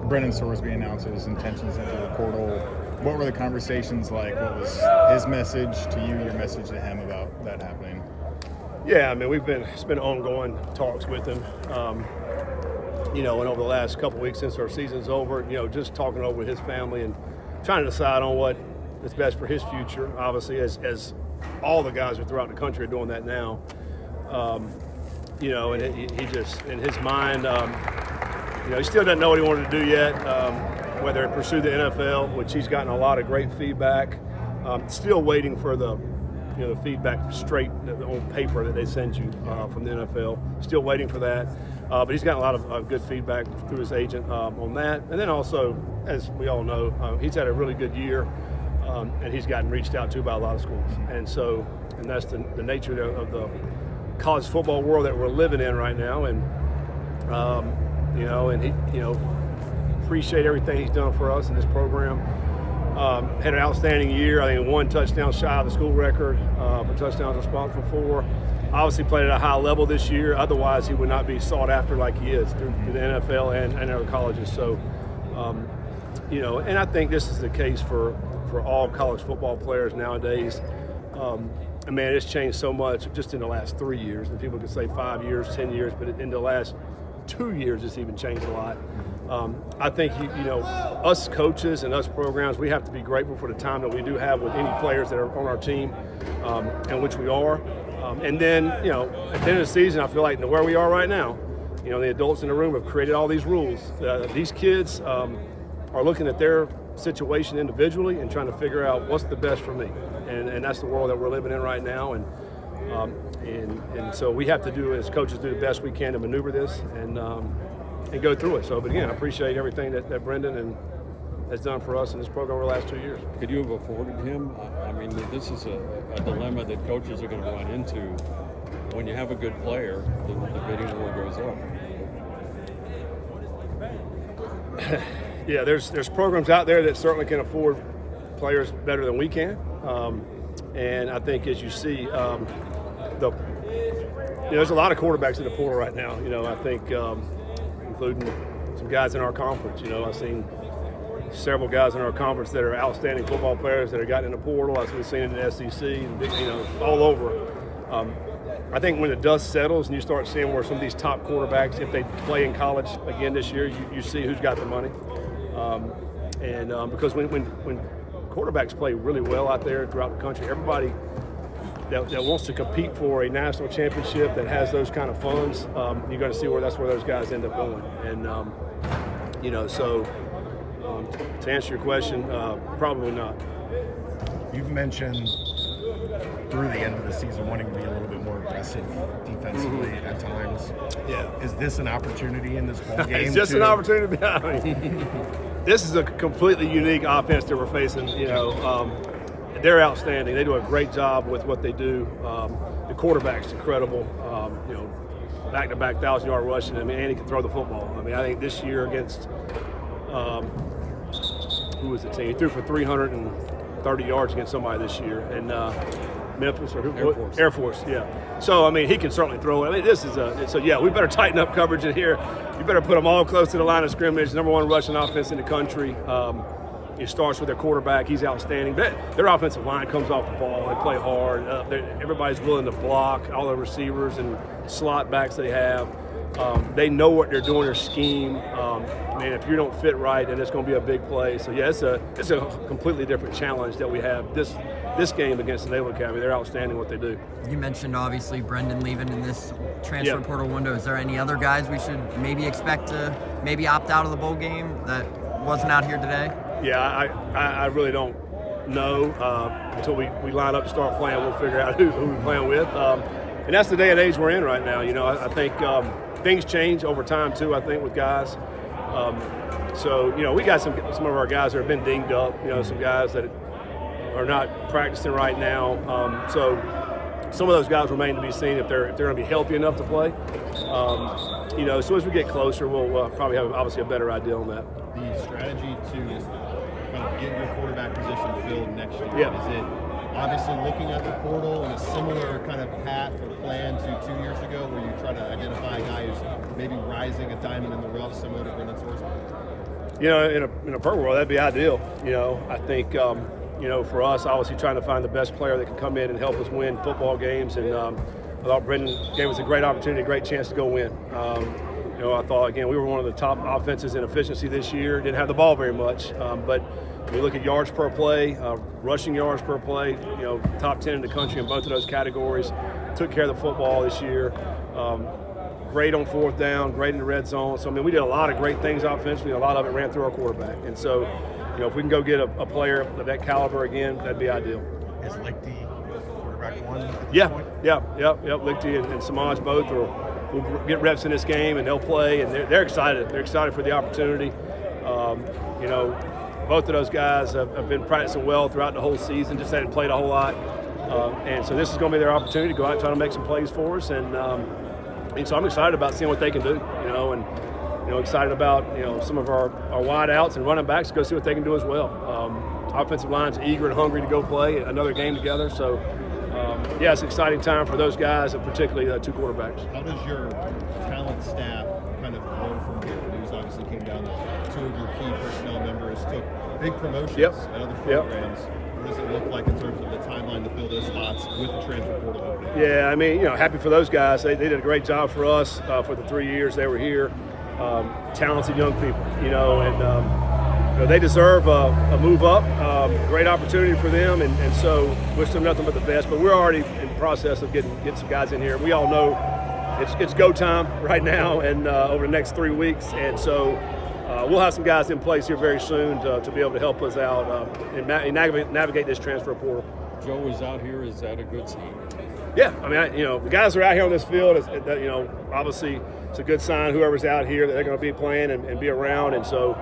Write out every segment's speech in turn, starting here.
Brendan Sorsby announced his intentions into the portal. What were the conversations like? What was his message to you, your message to him about that happening? Yeah, I mean, it's been ongoing talks with him. And over the last couple of weeks since our season's over, just talking over with his family and trying to decide on what is best for his future. Obviously, as all the guys are throughout the country are doing that now. And he just, in his mind, he still doesn't know what he wanted to do yet, whether to pursue the NFL, which he's gotten a lot of great feedback. Still waiting for the feedback straight on paper that they send you from the NFL. Still waiting for that. But he's gotten a lot of good feedback through his agent on that. And then also, as we all know, he's had a really good year, and he's gotten reached out to by a lot of schools. And that's the nature of the college football world that we're living in right now. And, appreciate everything he's done for us in this program. Had an outstanding year. I think 1 touchdown shy of the school record for touchdowns responsible for. Obviously played at a high level this year. Otherwise, he would not be sought after like he is through the NFL and other colleges. So, and I think this is the case for all college football players nowadays. It's changed so much just in the last 3 years. And people can say 5 years, 10 years, but in the last 2 years, it's even changed a lot. I think, us coaches and us programs, we have to be grateful for the time that we do have with any players that are on our team, and which we are. And then, at the end of the season, I feel like where we are right now, the adults in the room have created all these rules. These kids are looking at their situation individually and trying to figure out what's the best for me. And that's the world that we're living in right now. And so we have to do, as coaches, do the best we can to maneuver this and go through it. So, but again, I appreciate everything that Brendan has done for us in this program over the last 2 years. Could you have afforded him? I mean, this is a dilemma that coaches are going to run into. When you have a good player, the bidding war goes up. Yeah, there's programs out there that certainly can afford players better than we can. And I think, as you see, there's a lot of quarterbacks in the portal right now. I think, including some guys in our conference. I've seen several guys in our conference that are outstanding football players that have gotten in the portal. I've seen it in the SEC, and, all over. I think when the dust settles and you start seeing where some of these top quarterbacks, if they play in college again this year, you see who's got the money. Because when quarterbacks play really well out there throughout the country, everybody that wants to compete for a national championship that has those kind of funds, you're going to see that's where those guys end up going. And, to answer your question, probably not. You've mentioned through the end of the season wanting to be a little bit more aggressive defensively at times. Yeah. Is this an opportunity in this ball game? It's just an opportunity. This is a completely unique offense that we're facing. They're outstanding. They do a great job with what they do. The quarterback's incredible. Back-to-back 1,000-yard rushing. And he can throw the football. I think this year against who was the team? He threw for 330 yards against somebody this year. And Memphis or Air Force, yeah. So, he can certainly throw it. This is we better tighten up coverage in here. You better put them all close to the line of scrimmage. Number 1 rushing offense in the country. It starts with their quarterback. He's outstanding. But their offensive line comes off the ball. They play hard. Everybody's willing to block, all the receivers and slot backs they have. They know what they're doing, their scheme. If you don't fit right, then it's going to be a big play. So, yeah, it's a completely different challenge that we have this game against the Naval Academy. They're outstanding what they do. You mentioned, obviously, Brendan leaving in this transfer portal window. Is there any other guys we should maybe expect to maybe opt out of the bowl game that wasn't out here today? Yeah, I really don't know. Until we line up to start playing, we'll figure out who we're playing with. And that's the day and age we're in right now. I think things change over time, too, I think, with guys. We got some of our guys that have been dinged up, some guys that are not practicing right now. So some of those guys remain to be seen if they're going to be healthy enough to play. So as we get closer, we'll probably have obviously a better idea on that. The strategy to kind of get your quarterback position filled next year, Yeah. Is it obviously looking at the portal in a similar kind of path or plan to 2 years ago where you try to identify a guy who's maybe rising a diamond in the rough similar to Brendan Sorsby? You know, in a perfect world, that'd be ideal. You know, I think, you know, for us, obviously trying to find the best player that can come in and help us win football games. And I thought Brendan gave us a great opportunity, a great chance to go win. You know, I thought, again, we were one of the top offenses in efficiency this year. Didn't have the ball very much, but when you look at yards per play, rushing yards per play, you know, top 10 in the country in both of those categories. Took care of the football this year. Great on fourth down, great in the red zone. So, I mean, we did a lot of great things offensively. A lot of it ran through our quarterback. And so, you know, if we can go get a player of that caliber again, that'd be ideal. Is Lichty quarterback one at this point? Lichty and Samaj both will get reps in this game, and they'll play, and they're excited. They're excited for the opportunity. You know, both of those guys have been practicing well throughout the whole season, just hadn't played a whole lot. And so this is going to be their opportunity to go out and try to make some plays for us. And so I'm excited about seeing what they can do, you know, and, you know, excited about, you know, some of our wide outs and running backs to go see what they can do as well. Offensive line's eager and hungry to go play another game together. So, yeah, it's an exciting time for those guys, and particularly two quarterbacks. How does your talent staff kind of grow from here? News obviously came down that two of your key personnel members took big promotions at other programs. What does it look like in terms of the timeline to fill those spots with the transfer portal opening? Yeah, I mean, you know, happy for those guys. They did a great job for us for the 3 years they were here. Talented young people, you know, and you know, they deserve a move up. Great opportunity for them, and so wish them nothing but the best. But we're already in the process of getting some guys in here. We all know it's go time right now, and over the next 3 weeks, and so. We'll have some guys in place here very soon to be able to help us out and navigate this transfer portal. Joe is out here. Is that a good sign? Yeah, I mean, you know, the guys are out here on this field. You know, obviously it's a good sign. Whoever's out here that they're going to be playing and be around. And so,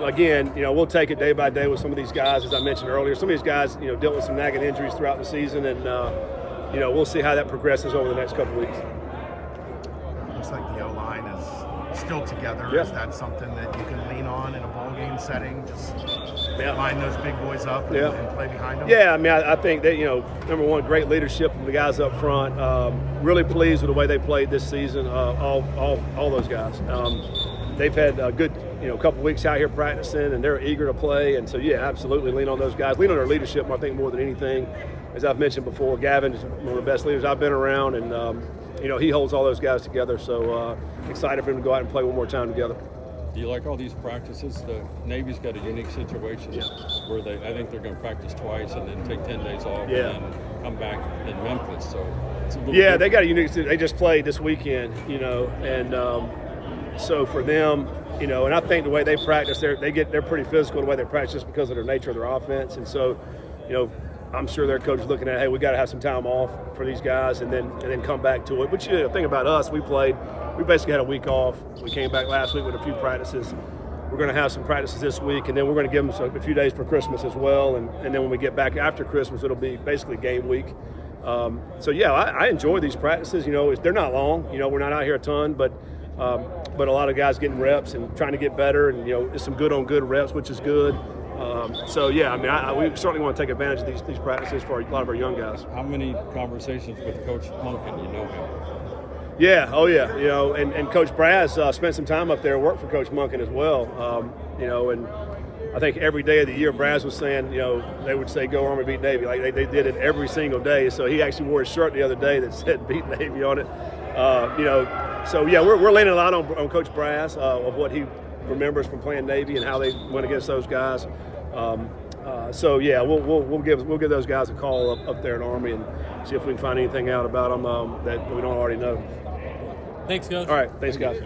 again, you know, we'll take it day by day with some of these guys, as I mentioned earlier. Some of these guys, you know, dealt with some nagging injuries throughout the season, and you know, we'll see how that progresses over the next couple of weeks. Looks like the O-line is still together. Yeah. Is that something that you can lean on in a ball game setting? Just line those big boys up and play behind them? Yeah, I mean, I think that, you know, number one, great leadership from the guys up front. Really pleased with the way they played this season, all those guys. They've had a good, you know, couple weeks out here practicing, and they're eager to play. And so, yeah, absolutely lean on those guys. Lean on their leadership, I think, more than anything. As I've mentioned before, Gavin is one of the best leaders I've been around, and you know, he holds all those guys together. So excited for him to go out and play one more time together. Do you like all these practices? The Navy's got a unique situation where I think they're going to practice twice and then take 10 days off and then come back in Memphis. So it's a little different. They got a unique. They just played this weekend, you know, and so for them, you know, and I think the way they practice, they're pretty physical the way they practice just because of their nature of their offense, and so, you know, I'm sure their coach is looking at, hey, we got to have some time off for these guys, and then come back to it. But you know, the thing about us, we basically had a week off. We came back last week with a few practices. We're going to have some practices this week, and then we're going to give them a few days for Christmas as well. And then when we get back after Christmas, it'll be basically game week. So yeah, I enjoy these practices. You know, they're not long. You know, we're not out here a ton, but a lot of guys getting reps and trying to get better, and you know, it's some good on good reps, which is good. So yeah, I mean, we certainly want to take advantage of these practices for a lot of our young guys. How many conversations with Coach Monken? You know him. Yeah, oh yeah, you know, and Coach Braz spent some time up there, worked for Coach Monken as well. You know, and I think every day of the year, Braz was saying, you know, they would say, "Go Army, beat Navy." Like they did it every single day. So he actually wore a shirt the other day that said "Beat Navy" on it. You know, so yeah, we're leaning a lot on Coach Braz of what he remembers from playing Navy and how they went against those guys. So yeah, we'll give those guys a call up there at Army and see if we can find anything out about them that we don't already know. Thanks, Coach. All right, thanks, guys.